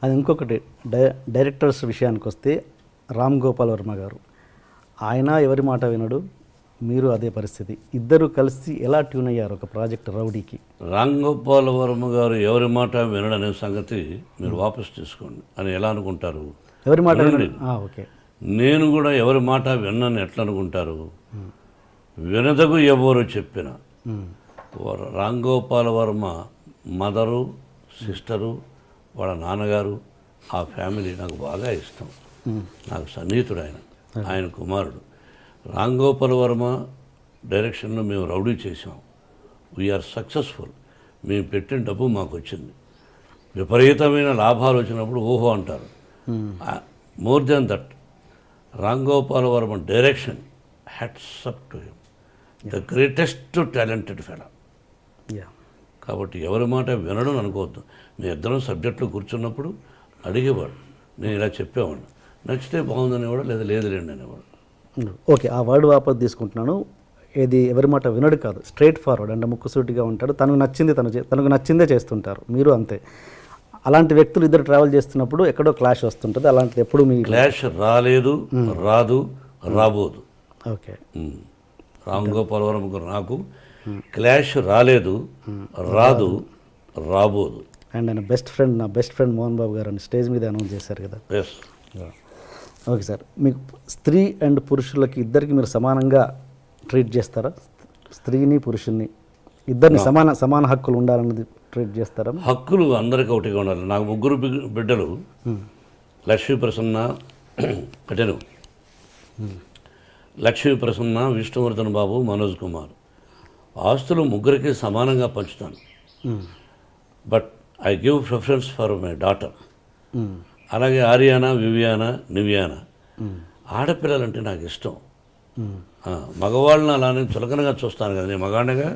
అది ఇంకొకటి డైరెక్టర్స్ విషయానికి వస్తే రామ్ గోపాల్ వర్మ గారు, ఆయన ఎవరి మాట వినడు, మీరు అదే పరిస్థితి. ఇద్దరు కలిసి ఎలా ట్యూన్ అయ్యారు ఒక ప్రాజెక్ట్ రౌడీకి? రామ్ గోపాల్ వర్మ గారు ఎవరి మాట వినడనే సంగతి మీరు వాపస్ తీసుకోండి అని ఎలా అనుకుంటారు? ఎవరి మాట వినండి. ఓకే. నేను కూడా ఎవరి మాట విన్నాను ఎట్లా అనుకుంటారు? వినదగు ఎవరు చెప్పిన రామ్ గోపాల్ వర్మ మదరు, సిస్టరు, వాళ్ళ నాన్నగారు, ఆ ఫ్యామిలీ నాకు బాగా ఇష్టం. నాకు సన్నిహితుడు ఆయన కుమారుడు. రామ్ గోపాల్ వర్మ డైరెక్షన్లో మేము రౌడీ చేసాం. We are successful. మేము పెట్టిన డబ్బు మాకు వచ్చింది. విపరీతమైన లాభాలు వచ్చినప్పుడు ఓహో అంటారు. More than that, Ram Gopal Varma direction, hats up to him, the greatest talented fellow. కాబట్టి ఎవరి మాట వినడం అనుకోవద్దు. మీ ఇద్దరం సబ్జెక్టులో కూర్చున్నప్పుడు అడిగేవాడు, నేను ఇలా చెప్పేవాడు, నచ్చితే బాగుందనేవాడు, లేదా లేదులేండి అనేవాడు. ఓకే, ఆ వర్డ్ వాపస్ తీసుకుంటున్నాను. ఏది ఎవరి మాట వినడు కాదు, స్ట్రైట్ ఫార్వర్డ్ అంటే ముక్కుసూటిగా ఉంటాడు. తనకు నచ్చింది తనకు నచ్చిందే చేస్తుంటారు. మీరు అంతే. అలాంటి వ్యక్తులు ఇద్దరు ట్రావెల్ చేస్తున్నప్పుడు ఎక్కడో క్లాష్ వస్తుంటుంది. అలాంటిది ఎప్పుడు మీ క్లాష్ రాలేదు, రాదు, రాబోదు. ఓకే. రామ్ గోపాల్ వర్మ గారు నాకు క్లాష్ రాలేదు, రాదు, రాబోదు. అండ్ ఆయన బెస్ట్ ఫ్రెండ్, నా బెస్ట్ ఫ్రెండ్ మోహన్ బాబు గారు అని స్టేజ్ మీద అనౌన్స్ చేశారు కదా. ఎస్. ఓకే సార్, మీకు స్త్రీ అండ్ పురుషులకి ఇద్దరికి మీరు సమానంగా ట్రీట్ చేస్తారా? స్త్రీని పురుషుల్ని ఇద్దరిని సమాన హక్కులు ఉండాలన్నది ట్రీట్ చేస్తారా? హక్కులు అందరికీ ఒకటిగా ఉండాలి. నాకు ముగ్గురు బిడ్డలు, లక్ష్మీ ప్రసన్న, అటెను లక్ష్మీ ప్రసన్న, విష్ణువర్ధన్ బాబు, మనోజ్ కుమార్. ఆస్తులు ముగ్గురికి సమానంగా పంచుతాను. But I give preference for my daughter. అలాగే ఆర్యానా, వివియానా, నివ్యానా. ఆడపిల్లలంటే నాకు ఇష్టం. మగవాళ్ళని అలానే చులకనగా చూస్తాను కదా, నేను మగాడిగా.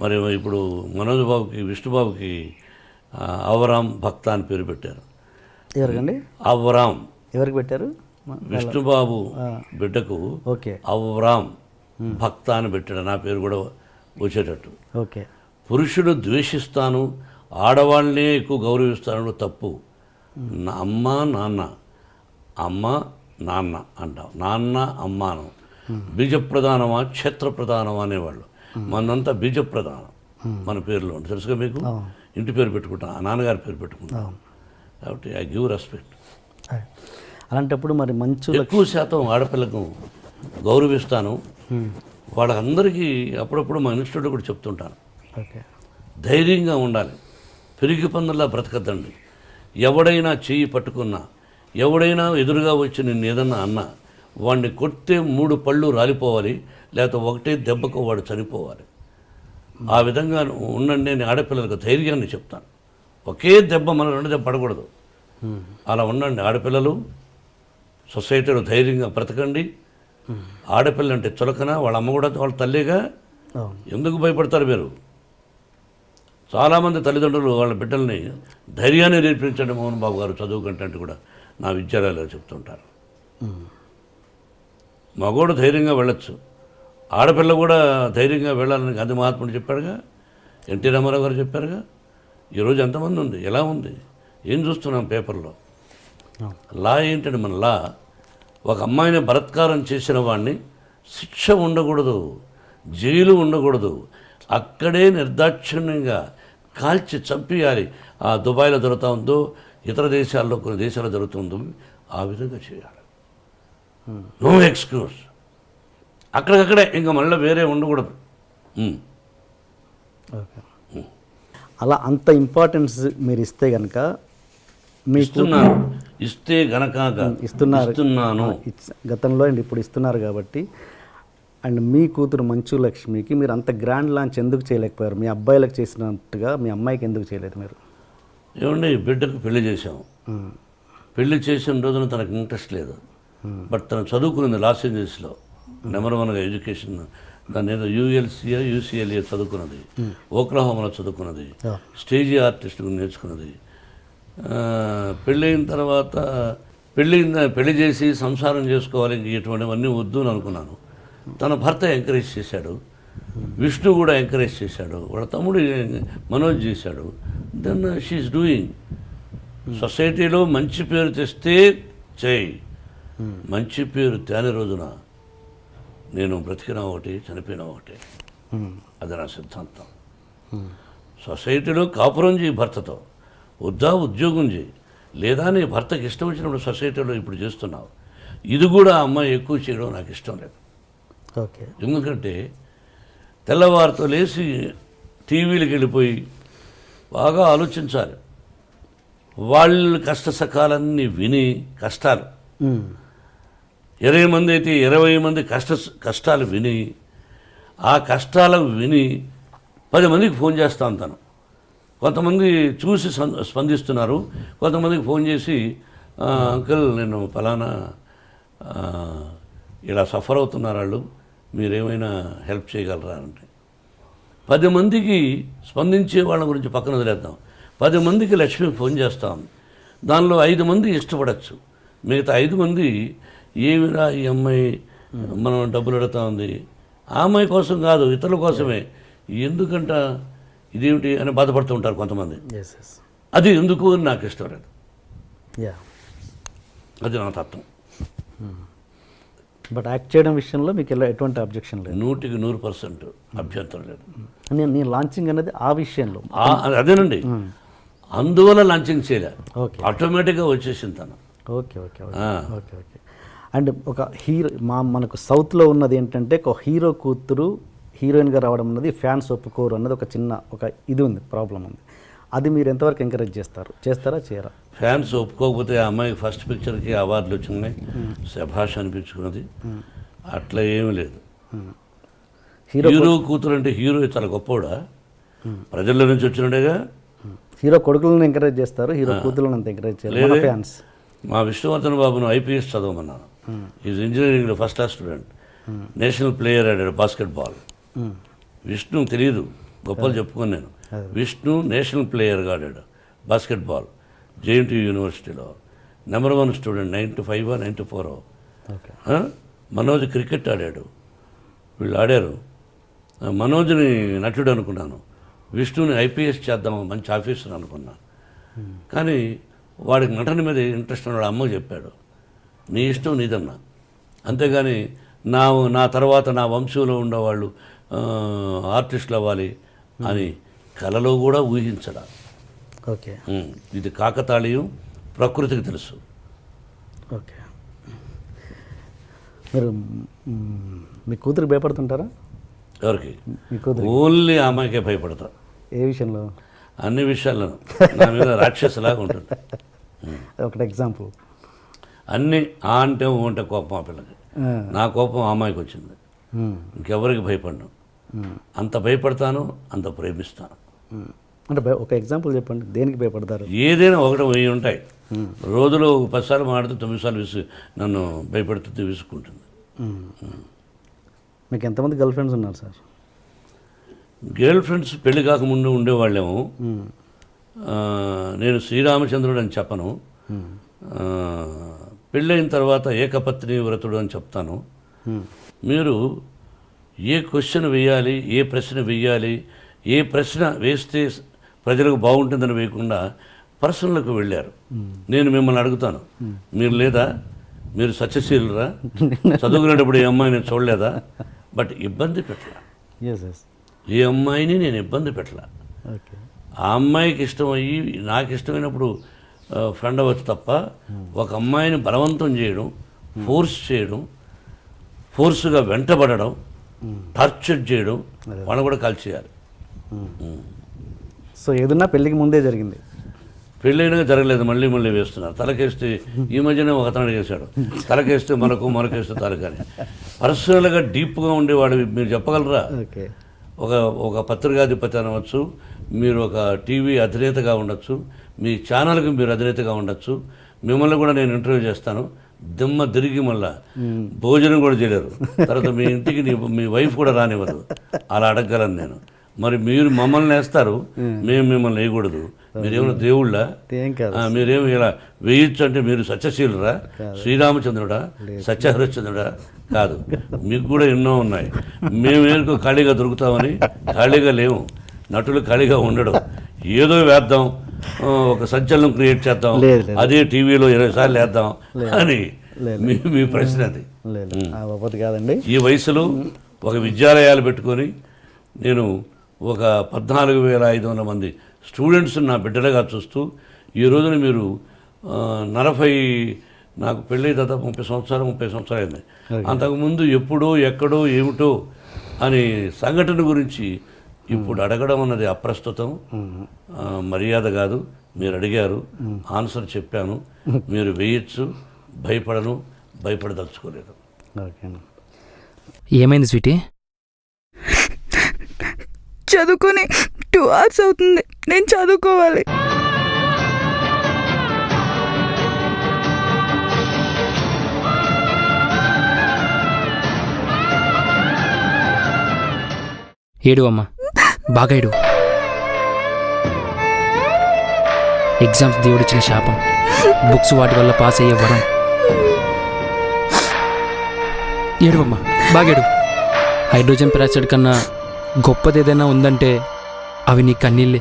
మరి ఇప్పుడు మనోజ్ బాబుకి, విష్ణుబాబుకి అవరామ్ భక్త అని పేరు పెట్టారు. ఎవరికండి? అవరామ్. ఎవరికి పెట్టారు? విష్ణుబాబు బిడ్డకు ఓకే, అవరామ్ భక్త అని పెట్టాడు. నా పేరు కూడా వచ్చేటట్టు. ఓకే. పురుషుడు ద్వేషిస్తాను, ఆడవాళ్ళనే ఎక్కువ గౌరవిస్తాను తప్పు. అమ్మ నాన్న, అమ్మ నాన్న అంటాం, నాన్న అమ్మాను. బీజప్రధానమా క్షేత్రప్రధానమా అనేవాళ్ళు. మనంతా బీజప్రధానం మన పేరులో ఉంటుంది, తెలుసుగా మీకు. ఇంటి పేరు పెట్టుకుంటాం, ఆ నాన్నగారి పేరు పెట్టుకుంటాం. కాబట్టి ఐ గివ్ రెస్పెక్ట్. అలాంటప్పుడు మరి మంచు ఎక్కువ శాతం ఆడపిల్లకు గౌరవిస్తాను. వాళ్ళందరికీ అప్పుడప్పుడు మా ఇన్స్టిట్యూట్లో కూడా చెప్తుంటాను, ధైర్యంగా ఉండాలి, పెరిగి పందుల్లా బ్రతకద్దండి. ఎవడైనా చెయ్యి పట్టుకున్నా, ఎవడైనా ఎదురుగా వచ్చి నిన్ను ఏదన్నా అన్నా, వాడిని కొడితే 3 పళ్ళు రాలిపోవాలి, లేకపోతే ఒకటే దెబ్బకు వాడు చనిపోవాలి. ఆ విధంగా ఉండండి అని ఆడపిల్లలకు ధైర్యాన్ని చెప్తాను. ఒకే దెబ్బ మన 2 దెబ్బ పడకూడదు. అలా ఉండండి ఆడపిల్లలు, సొసైటీలో ధైర్యంగా బ్రతకండి. ఆడపిల్ల అంటే చులకన, వాళ్ళ అమ్మ కూడా వాళ్ళ తల్లిగా. ఎందుకు భయపడతారు మీరు? చాలామంది తల్లిదండ్రులు వాళ్ళ బిడ్డల్ని ధైర్యాన్ని నేర్పించండి మోహన్ బాబు గారు చదువు కంటే కూడా నా విద్యాలయాల్లో చెప్తుంటారు. మగోడు ధైర్యంగా వెళ్ళొచ్చు, ఆడపిల్ల కూడా ధైర్యంగా వెళ్ళాలని గాంధీ మహాత్ముడు చెప్పాడుగా, ఎన్టీ రామారావు గారు చెప్పారుగా. ఈరోజు ఎంతమంది ఉంది, ఎలా ఉంది, ఏం చూస్తున్నాం పేపర్లో. లా ఏంటంటే మన లా, ఒక అమ్మాయిని బలాత్కారం చేసిన వాడిని శిక్ష ఉండకూడదు, జైలు ఉండకూడదు, అక్కడే నిర్దాక్షిణ్యంగా కాల్చి చంపేయాలి. ఆ దుబాయ్లో జరుగుతూ ఉందో, ఇతర దేశాల్లో కొన్ని దేశాల్లో జరుగుతుందో ఆ విధంగా చేయాలి. No excuse. అక్కడికక్కడే ఇంకా మళ్ళీ వేరే ఉండకూడదు. అలా అంత ఇంపార్టెన్స్ మీరు ఇస్తే కనుక ఇస్తే గనక ఇస్తున్నాను గతంలో అండ్ ఇప్పుడు ఇస్తున్నారు కాబట్టి. అండ్ మీ కూతురు మంచు లక్ష్మికి మీరు అంత గ్రాండ్ లాంచ్ ఎందుకు చేయలేకపోయారు? మీ అబ్బాయిలకు చేసినట్టుగా మీ అమ్మాయికి ఎందుకు చేయలేదు మీరు? ఏమండి, బిడ్డకు పెళ్లి చేసాం. పెళ్లి చేసిన రోజున తనకు ఇంట్రెస్ట్ లేదు. బట్ తను చదువుకున్నది లాస్ ఏంజల్స్లో నెంబర్ 1గా ఎడ్యుకేషన్. దాన్ని ఏదో యూఎల్సీఏ యూసీఎల్ఏ చదువుకున్నది, ఓక్లహోమాలో చదువుకున్నది, స్టేజీ ఆర్టిస్ట్ నేర్చుకున్నది. పెళ్ళైన తర్వాత పెళ్లి చేసి సంసారం చేసుకోవాలి, ఇంక ఇటువంటివన్నీ వద్దు అని అనుకున్నాను. తన భర్త ఎంకరేజ్ చేశాడు, విష్ణు కూడా ఎంకరేజ్ చేశాడు, వాళ్ళ తమ్ముడు మనోజ్ చేశాడు. Then she is doing. సొసైటీలో మంచి పేరు తెస్తే చేయి, మంచి పేరు తేని రోజున నేను బ్రతికినా ఒకటి, చనిపోయినా ఒకటి. అది నా సిద్ధాంతం. సొసైటీలో కాపురం చేయి భర్తతో, వద్దా ఉద్యోగం చేయి, లేదా నీ భర్తకి ఇష్టం వచ్చినప్పుడు సొసైటీలో ఇప్పుడు చేస్తున్నావు. ఇది కూడా అమ్మాయి ఎక్కువ చేయడం నాకు ఇష్టం లేదు. ఓకే. ఎందుకంటే తెల్లవారితో లేచి టీవీలకు వెళ్ళిపోయి బాగా ఆలోచించాలి. వాళ్ళ కష్ట సకాలన్నీ విని కష్టాలు 20 మంది అయితే 20 మంది కష్టాలు విని ఆ కష్టాలు విని 10 మందికి ఫోన్ చేస్తా ఉంటాను. కొంతమంది చూసి స్పందిస్తున్నారు, కొంతమందికి ఫోన్ చేసి అంకుల్ నేను ఫలానా ఇలా సఫర్ అవుతున్నారు వాళ్ళు, మీరేమైనా హెల్ప్ చేయగలరా అంటే 10 మందికి స్పందించే వాళ్ళ గురించి పక్కన వదిలేద్దాం. 10 మందికి లక్ష్మి ఫోన్ చేస్తాం, దానిలో 5 మంది ఇష్టపడచ్చు, మిగతా 5 మంది ఏమిరా ఈ అమ్మాయి మనం డబ్బులు అడుగుతా ఉంది, ఆ అమ్మాయి కోసం కాదు ఇతరుల కోసమే, ఎందుకంట ఇదేమిటి అని బాధపడుతూ ఉంటారు కొంతమంది. అది ఎందుకు అని నాకు ఇష్టం లేదు. అది నా తత్వం. బట్ యాక్ట్ చేయడం విషయంలో మీకు ఎటువంటి అబ్జెక్షన్ లేదు? 100% అభ్యంతరం లేదు. నేను లాంచింగ్ అనేది ఆ విషయంలో అదేనండి, అందువల్ల లాంచింగ్ చేయలే, ఓకే, ఆటోమేటిక్గా వచ్చేసింది తను. Okay okay okay okay. And ఒక హీరో మనకు సౌత్లో ఉన్నది ఏంటంటే ఒక హీరో కూతురు హీరోయిన్గా రావడం అన్నది ఫ్యాన్స్ ఒప్పుకోరు అన్నది ఒక ఇది ఉంది, ప్రాబ్లం ఉంది. అది మీరు ఎంతవరకు ఎంకరేజ్ చేస్తారా చేయరా? ఫ్యాన్స్ ఒప్పుకోకపోతే ఆ అమ్మాయికి ఫస్ట్ పిక్చర్కి అవార్డులు వచ్చినాయి, శభాష్ అనిపించుకున్నది, అట్లా ఏమీ లేదు. హీరో కూతురు అంటే హీరో చాలా గొప్పవాడా, ప్రజల నుంచి వచ్చినట్టుగా. హీరో కొడుకులను ఎంకరేజ్ చేస్తారు, హీరో కూతురులను అంత ఎంకరేజ్ చేయలేదు ఫ్యాన్స్. మా విష్ణువర్ధన్ బాబును ఐపీఎస్ చదవమన్నాను, ఈజ్ ఇంజనీరింగ్లో first class student, national player ఆడాడు బాస్కెట్బాల్. విష్ణు తెలియదు, గొప్పలు చెప్పుకొని నేను. విష్ణు నేషనల్ ప్లేయర్గా ఆడాడు బాస్కెట్బాల్, జేఎన్టీయూ యూనివర్సిటీలో నెంబర్ 1 స్టూడెంట్, 95 94. మనోజ్ క్రికెట్ ఆడాడు, వీళ్ళు ఆడారు. మనోజ్ని నటుడు అనుకున్నాను, విష్ణుని ఐపీఎస్ చేద్దాం మంచి ఆఫీసర్ అనుకున్నాను. కానీ వాడికి నటన మీద ఇంట్రెస్ట్ ఉన్నాడు, అమ్మకు చెప్పాడు నీ ఇష్టం నీదన్నా, అంతేగాని నా తర్వాత నా వంశంలో ఉండేవాళ్ళు ఆర్టిస్టులు అవ్వాలి అని కలలో కూడా ఊహించడా. ఓకే, ఇది కాకతాళీయం, ప్రకృతికి తెలుసు. ఓకే. మీరు మీ కూతురికి భయపడుతుంటారా? ఎవరికి? మీ కూతురు. ఓన్లీ అమ్మాయికే భయపడతా. ఏ విషయంలో? అన్ని విషయాల్లోనూ నా మీద రాక్షసులాగా ఉంటుంది. ఒకటి ఎగ్జాంపుల్. అన్నీ అంటే ఓ అంటే కోపం ఆ పిల్లకి, నా కోపం ఆ అమ్మాయికి వచ్చింది, ఇంకెవరికి భయపడను. అంత భయపడతాను, అంత ప్రేమిస్తాను. అంటే ఒక ఎగ్జాంపుల్ చెప్పండి, దేనికి భయపడతారు? ఏదైనా 1 ఉంటాయి, రోజులో 10 సార్లు మాట్లాడితే 9 సార్లు నన్ను భయపడుతుంది, విసుక్కుంటుంది. మీకు ఎంతమంది గర్ల్ ఫ్రెండ్స్ ఉన్నారు సార్? గర్ల్ ఫ్రెండ్స్ పెళ్లి కాకముందు ఉండేవాళ్ళేమో. నేను శ్రీరామచంద్రుడు అని చెప్పను, పెళ్ళైన తర్వాత ఏకపత్ని వ్రతుడు అని చెప్తాను. మీరు ఏ క్వశ్చన్ వేయాలి, ఏ ప్రశ్న వేయాలి, ఏ ప్రశ్న వేస్తే ప్రజలకు బాగుంటుందని వేయకుండా పర్సనల్కి వెళ్ళారు. నేను మిమ్మల్ని అడుగుతాను, మీరు లేదా, మీరు సత్యశీలురా, చదువుకునేటప్పుడు ఏ అమ్మాయిని చూడలేదా? బట్ ఇబ్బంది పెట్టలా, ఏ అమ్మాయిని నేను ఇబ్బంది పెట్టలా. ఆ అమ్మాయికి ఇష్టమయ్యి నాకు ఇష్టమైనప్పుడు ఫ్రెండ్ అవ్వచ్చు తప్ప ఒక అమ్మాయిని బలవంతం చేయడం, ఫోర్స్ చేయడం, ఫోర్స్గా వెంటబడడం, టార్చర్ చేయడం, వాళ్ళని కూడా కాల్ చేయాలి. సో ఏదన్నా పెళ్ళికి ముందే జరిగింది, పెళ్ళైనా జరగలేదు, మళ్ళీ వేస్తున్నారు. తలకేస్తే ఈ మధ్యనే ఒక అతను చేశాడు, తలకేస్తే మనకేస్తే తలకని. పర్సనల్గా డీప్గా ఉండేవాడు మీరు చెప్పగలరా? ఒక పత్రికాధిపతి అనవచ్చు, మీరు ఒక టీవీ అధినేతగా ఉండొచ్చు, మీ ఛానల్కి మీరు అధినేతగా ఉండొచ్చు, మిమ్మల్ని కూడా నేను ఇంటర్వ్యూ చేస్తాను, దిమ్మ తిరిగి మళ్ళా భోజనం కూడా చేయలేరు, తర్వాత మీ ఇంటికి మీ వైఫ్ కూడా రానివ్వదు, అలా అడగగలను నేను. మరి మీరు మమ్మల్ని వేస్తారు, మేము మిమ్మల్ని వేయకూడదు. మీరేమైనా దేవుళ్ళ? మీరేమి ఇలా వేయచ్చు అంటే మీరు సత్యశీలురా, శ్రీరామచంద్రుడా, సత్యహరిశ్చంద్రుడా? కాదు, మీకు కూడా ఎన్నో ఉన్నాయి. మేమేందుకు ఖాళీగా దొరుకుతామని ఖాళీగా లేవు, నటులు ఖాళీగా ఉండడం, ఏదో వేద్దాం ఒక సంచలనం క్రియేట్ చేద్దాం, లేదు, లేదు. అదే టీవీలో 20 సార్లు వేద్దాం అని లేదు. మీ ప్రశ్న అది. లేదు ఆ పద్ధతి కాదండి. ఈ వయసులో ఒక విద్యాలయాలు పెట్టుకొని నేను ఒక 14,500 మంది స్టూడెంట్స్ నా బిడ్డలుగా చూస్తూ ఈ రోజున మీరు 40 నాకు పెళ్ళి దాదాపు 30 సంవత్సరాలు అయింది. అంతకుముందు ఎప్పుడో ఎక్కడో ఏమిటో అని సంఘటన గురించి ఇప్పుడు అడగడం అన్నది అప్రస్తుతం, మర్యాద కాదు. మీరు అడిగారు, ఆన్సర్ చెప్పాను. మీరు వేయచ్చు, భయపడదలుచుకోలేదు. ఓకే. ఏమైంది స్వీటీ? చదువుకొని 2 hours అవుతుంది, నేను చదువుకోవాలి. ఏడు అమ్మా, బాగా ఏడు. ఎగ్జామ్స్ దేవుడిచ్చిన శాపం, బుక్స్ వాటి వల్ల పాస్ అయ్యే వరం. ఏడు అమ్మా, బాగేడు. హైడ్రోజన్ పెరాక్సైడ్ కన్నా గొప్పది ఏదైనా ఉందంటే అవి నీ కన్నీళ్ళే.